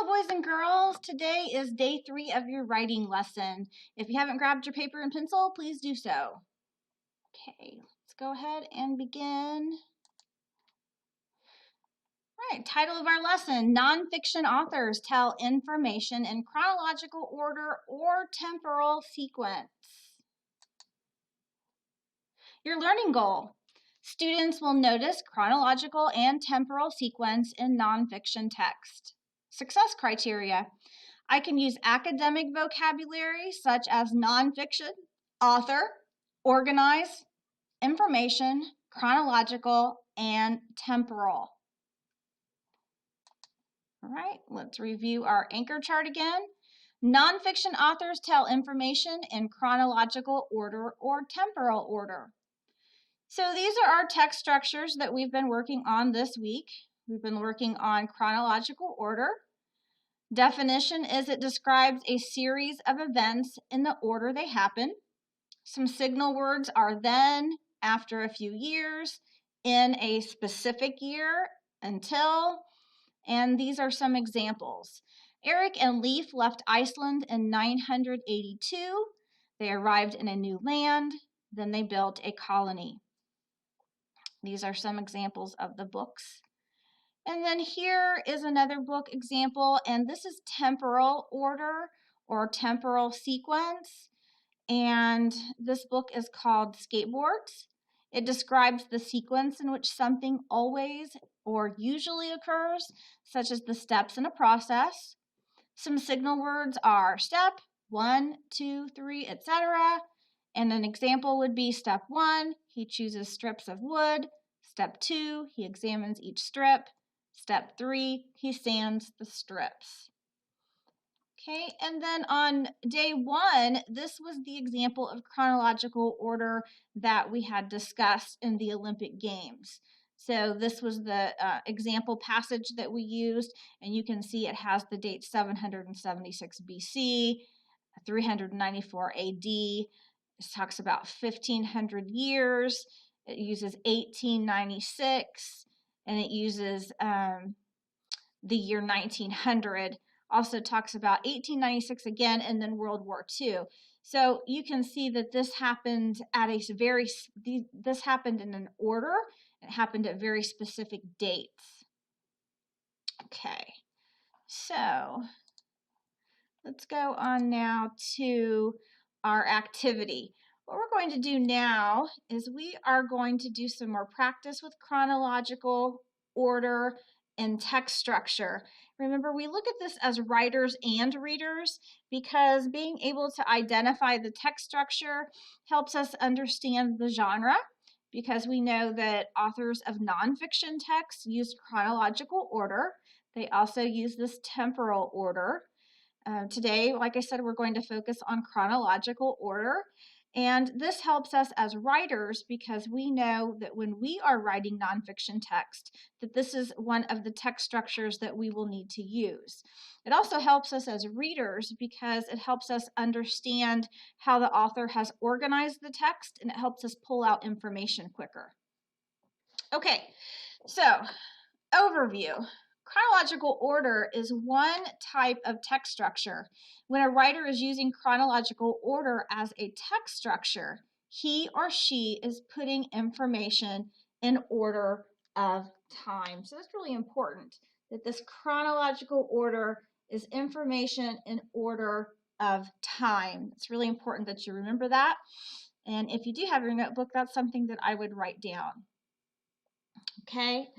boys and girls. Today is day 3 of your writing lesson. If you haven't grabbed your paper and pencil, please do so. Okay, let's go ahead and begin. All right, title of our lesson, Nonfiction authors tell information in chronological order or temporal sequence. Your learning goal. Students will notice chronological and temporal sequence in nonfiction text. Success criteria. I can use academic vocabulary such as nonfiction, author, organize, information, chronological, and temporal. All right, let's review our anchor chart again. Nonfiction authors tell information in chronological order or temporal order. So these are our text structures that we've been working on this week. We've been working on chronological order. Definition is it describes a series of events in the order they happen. Some signal words are then, after a few years, in a specific year, until, and these are some examples. Eric and Leif left Iceland in 982. They arrived in a new land, then they built a colony. These are some examples of the books. And then here is another book example, and this is temporal order or temporal sequence. And this book is called Skateboards. It describes the sequence in which something always or usually occurs, such as the steps in a process. Some signal words are step, 1, 2, 3, etc. And an example would be step 1, he chooses strips of wood. Step 2, he examines each strip. Step 3, he sands the strips. Okay, and then on day 1, this was the example of chronological order that we had discussed in the Olympic Games. So this was the example passage that we used, and you can see it has the date 776 BC, 394 AD. It talks about 1,500 years. It uses 1896, and it uses the year 1900. Also talks about 1896 again, and then World War II. So you can see that this happened at this happened in an order. It happened at very specific dates. Okay, so let's go on now to our activity. What we're going to do now is we are going to do some more practice with chronological order and text structure. Remember, we look at this as writers and readers because being able to identify the text structure helps us understand the genre, because we know that authors of nonfiction texts use chronological order. They also use this temporal order. Today, like I said, we're going to focus on chronological order. And this helps us as writers because we know that when we are writing nonfiction text, that this is one of the text structures that we will need to use. It also helps us as readers because it helps us understand how the author has organized the text, and it helps us pull out information quicker. Okay, so overview. Chronological order is one type of text structure. When a writer is using chronological order as a text structure, he or she is putting information in order of time. So that's really important, that this chronological order is information in order of time. It's really important that you remember that. And if you do have your notebook, that's something that I would write down. Okay?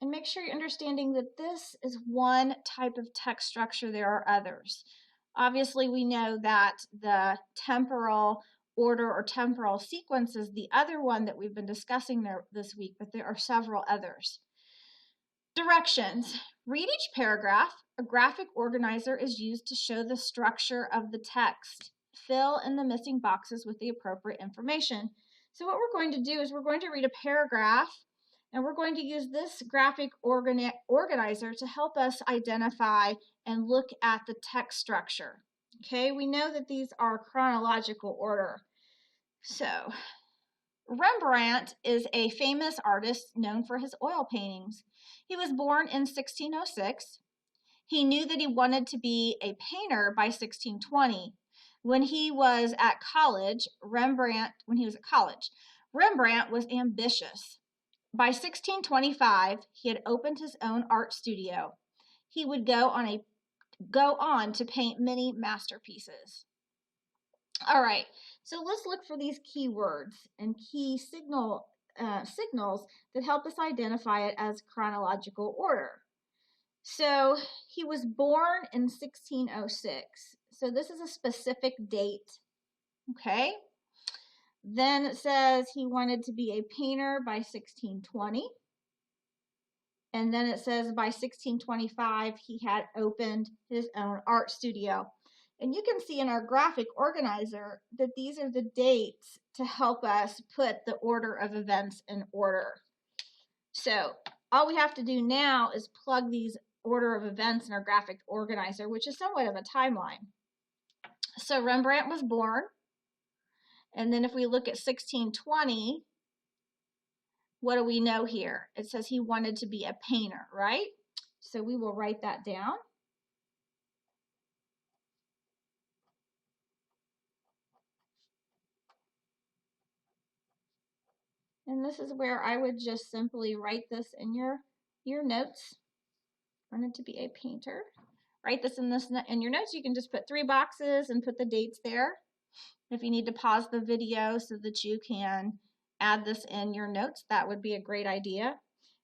And make sure you're understanding that this is one type of text structure. There are others. Obviously, we know that the temporal order or temporal sequence is the other one that we've been discussing there this week, but there are several others. Directions. Read each paragraph. A graphic organizer is used to show the structure of the text. Fill in the missing boxes with the appropriate information. So what we're going to do is we're going to read a paragraph, and we're going to use this graphic organizer to help us identify and look at the text structure. Okay, we know that these are chronological order. So, Rembrandt is a famous artist known for his oil paintings. He was born in 1606. He knew that he wanted to be a painter by 1620. When he was at college, Rembrandt was ambitious. By 1625, he had opened his own art studio. He would go on to paint many masterpieces. All right, so let's look for these key words and key signals that help us identify it as chronological order. So he was born in 1606. So this is a specific date, okay? Then it says he wanted to be a painter by 1620. And then it says by 1625, he had opened his own art studio. And you can see in our graphic organizer that these are the dates to help us put the order of events in order. So all we have to do now is plug these order of events in our graphic organizer, which is somewhat of a timeline. So Rembrandt was born. And then if we look at 1620, what do we know here? It says he wanted to be a painter, right? So we will write that down. And this is where I would just simply write this in your notes. Wanted to be a painter. Write this in your notes. You can just put 3 boxes and put the dates there. If you need to pause the video so that you can add this in your notes, that would be a great idea,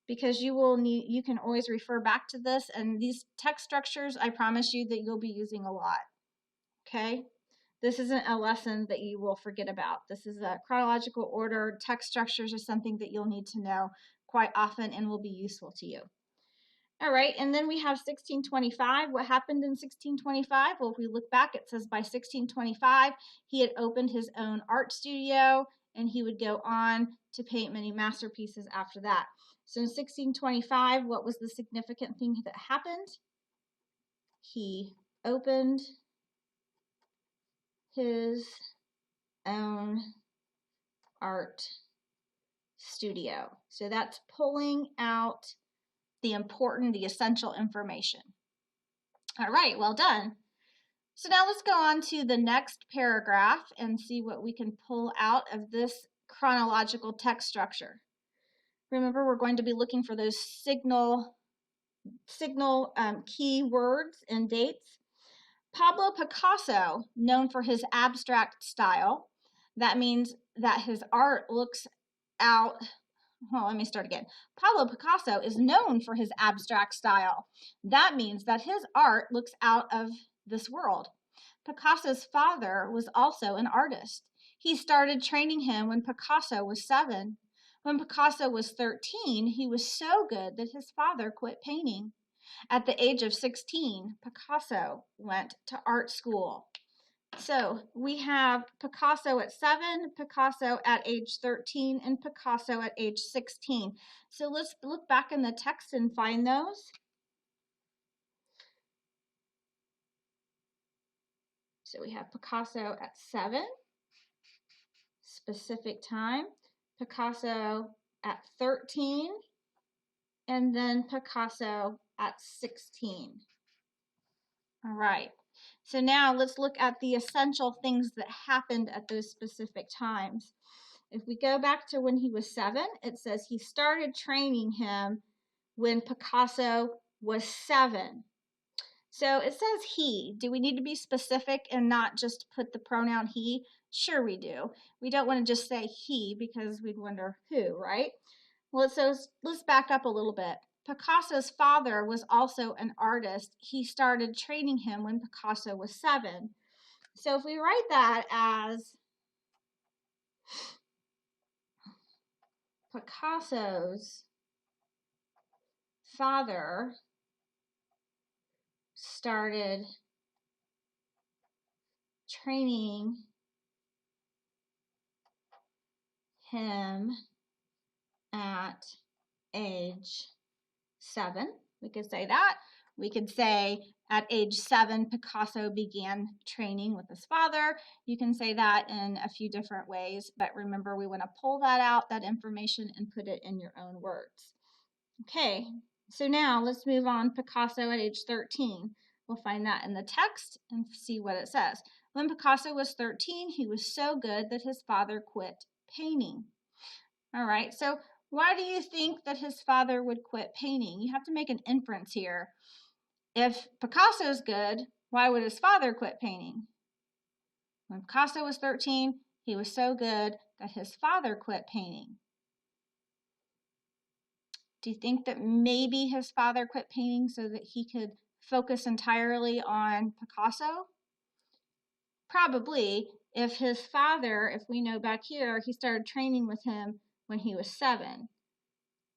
because you can always refer back to this, and these text structures, I promise you that you'll be using a lot. Okay? This isn't a lesson that you will forget about. This is a chronological order. Text structures are something that you'll need to know quite often and will be useful to you. All right, and then we have 1625. What happened in 1625? Well, if we look back, it says by 1625, he had opened his own art studio, and he would go on to paint many masterpieces after that. So in 1625, what was the significant thing that happened? He opened his own art studio. So that's pulling out the essential information. All right, well done. So now let's go on to the next paragraph and see what we can pull out of this chronological text structure. Remember, we're going to be looking for those signal key words and dates. Pablo Picasso, known for his abstract style, that means that his art looks out. Well, let me start again. Pablo Picasso is known for his abstract style. That means that his art looks out of this world. Picasso's father was also an artist. He started training him when Picasso was 7. When Picasso was 13, he was so good that his father quit painting. At the age of 16, Picasso went to art school. So we have Picasso at 7, Picasso at age 13, and Picasso at age 16. So let's look back in the text and find those. So we have Picasso at 7, specific time, Picasso at 13, and then Picasso at 16. All right. So now let's look at the essential things that happened at those specific times. If we go back to when he was 7, it says he started training him when Picasso was 7. So it says he. Do we need to be specific and not just put the pronoun he? Sure we do. We don't want to just say he because we'd wonder who, right? Well, so let's back up a little bit. Picasso's father was also an artist. He started training him when Picasso was 7. So if we write that as Picasso's father started training him at age 7. We could say that. We could say at age 7, Picasso began training with his father. You can say that in a few different ways, but remember, we want to pull that out, that information, and put it in your own words. Okay, So now let's move on. Picasso at age 13. We'll find that in the text and see what it says. When Picasso was 13, he was so good that his father quit painting. All right, so why do you think that his father would quit painting? You have to make an inference here. If Picasso's good, why would his father quit painting? When Picasso was 13, he was so good that his father quit painting. Do you think that maybe his father quit painting so that he could focus entirely on Picasso? Probably. If his father, if we know back here, he started training with him when he was 7.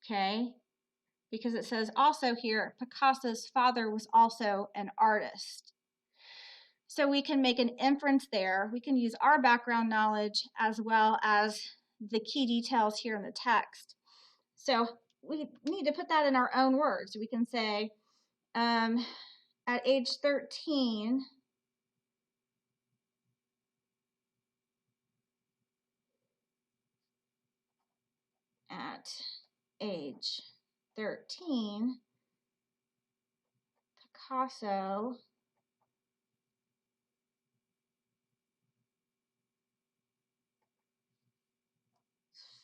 Okay? Because it says also here, Picasso's father was also an artist. So we can make an inference there. We can use our background knowledge as well as the key details here in the text. So we need to put that in our own words. We can say, at age 13, at age 13, Picasso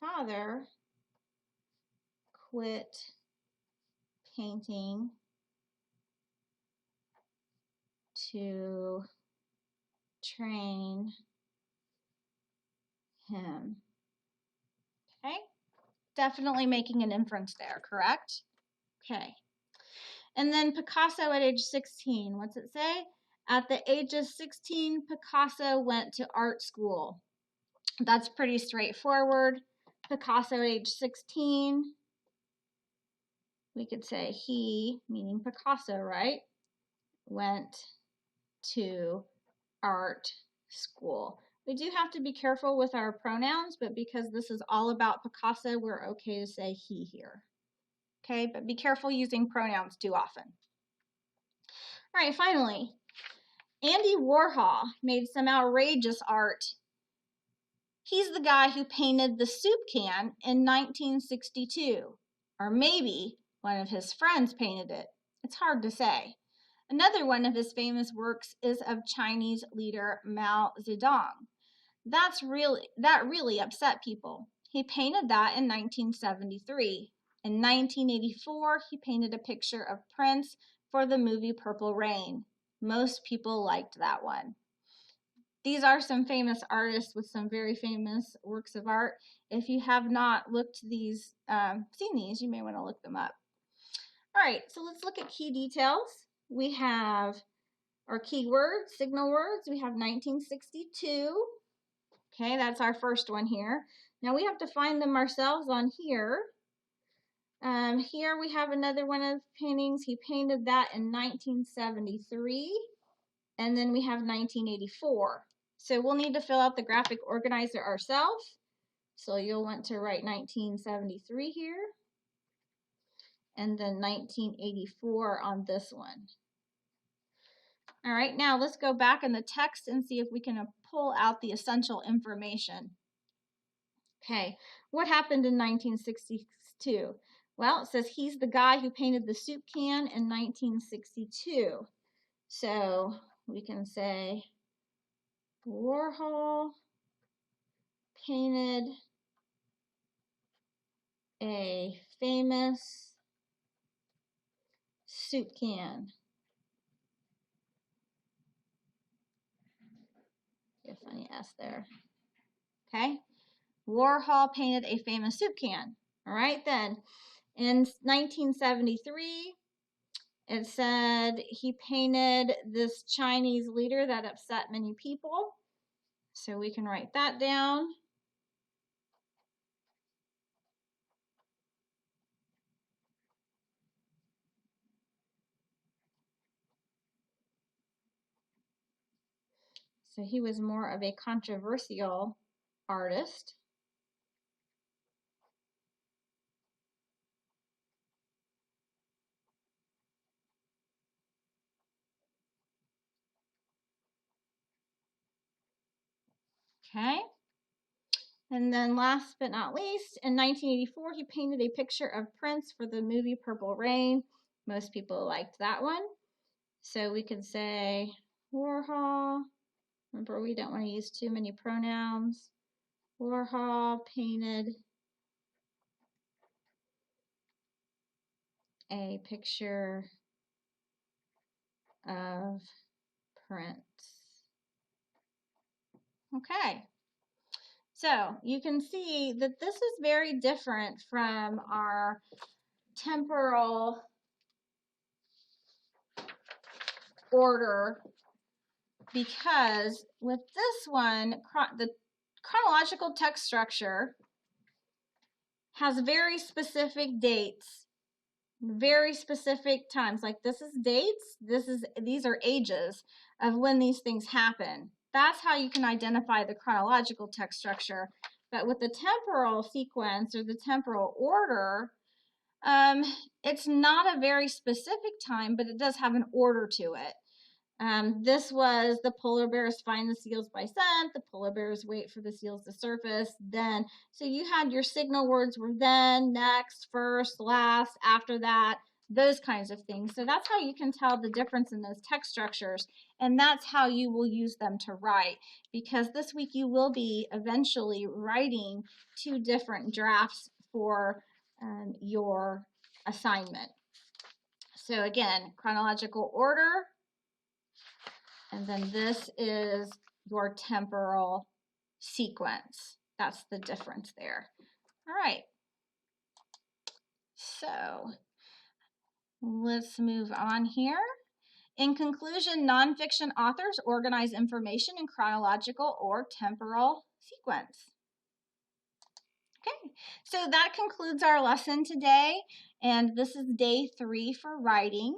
father quit painting to train him. Okay, definitely making an inference there, correct? Okay. And then Picasso at age 16, what's it say? At the age of 16, Picasso went to art school. That's pretty straightforward. Picasso at age 16, we could say he, meaning Picasso, right? Went to art school. We do have to be careful with our pronouns, but because this is all about Picasso, we're okay to say he here. Okay, but be careful using pronouns too often. All right, finally, Andy Warhol made some outrageous art. He's the guy who painted the soup can in 1962. Or maybe one of his friends painted it. It's hard to say. Another one of his famous works is of Chinese leader Mao Zedong. That really upset people. He painted that in 1973. In 1984, he painted a picture of Prince for the movie Purple Rain. Most people liked that one. These are some famous artists with some very famous works of art. If you have not seen these, you may want to look them up. All right, so let's look at key details. We have our keywords, signal words. We have 1962. Okay, that's our first one here. Now we have to find them ourselves on here. Here we have another one of the paintings. He painted that in 1973. And then we have 1984. So we'll need to fill out the graphic organizer ourselves. So you'll want to write 1973 here. And then 1984 on this one. All right, now let's go back in the text and see if we can pull out the essential information. Okay, what happened in 1962? Well, it says he's the guy who painted the soup can in 1962. So we can say Warhol painted a famous soup can. Get a funny S there. Okay. Warhol painted a famous soup can. All right, then in 1973, it said he painted this Chinese leader that upset many people. So we can write that down. So he was more of a controversial artist. Okay. And then last but not least, in 1984, he painted a picture of Prince for the movie Purple Rain. Most people liked that one. So we could say Warhol. Remember, we don't want to use too many pronouns. Warhol painted a picture of Prince. Okay. So you can see that this is very different from our temporal order, because with this one, the chronological text structure has very specific dates, very specific times. Like this is dates, these are ages of when these things happen. That's how you can identify the chronological text structure. But with the temporal sequence or the temporal order, it's not a very specific time, but it does have an order to it. This was the polar bears find the seals by scent, the polar bears wait for the seals to surface, then. So you had your signal words were then, next, first, last, after that, those kinds of things. So that's how you can tell the difference in those text structures, and that's how you will use them to write, because this week you will be eventually writing 2 different drafts for your assignment. So again, chronological order, and then this is your temporal sequence. That's the difference there. All right. So let's move on here. In conclusion, nonfiction authors organize information in chronological or temporal sequence. Okay, so that concludes our lesson today, and this is day 3 for writing.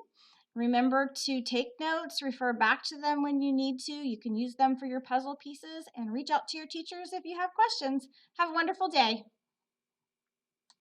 Remember to take notes, refer back to them when you need to. You can use them for your puzzle pieces, and reach out to your teachers if you have questions. Have a wonderful day.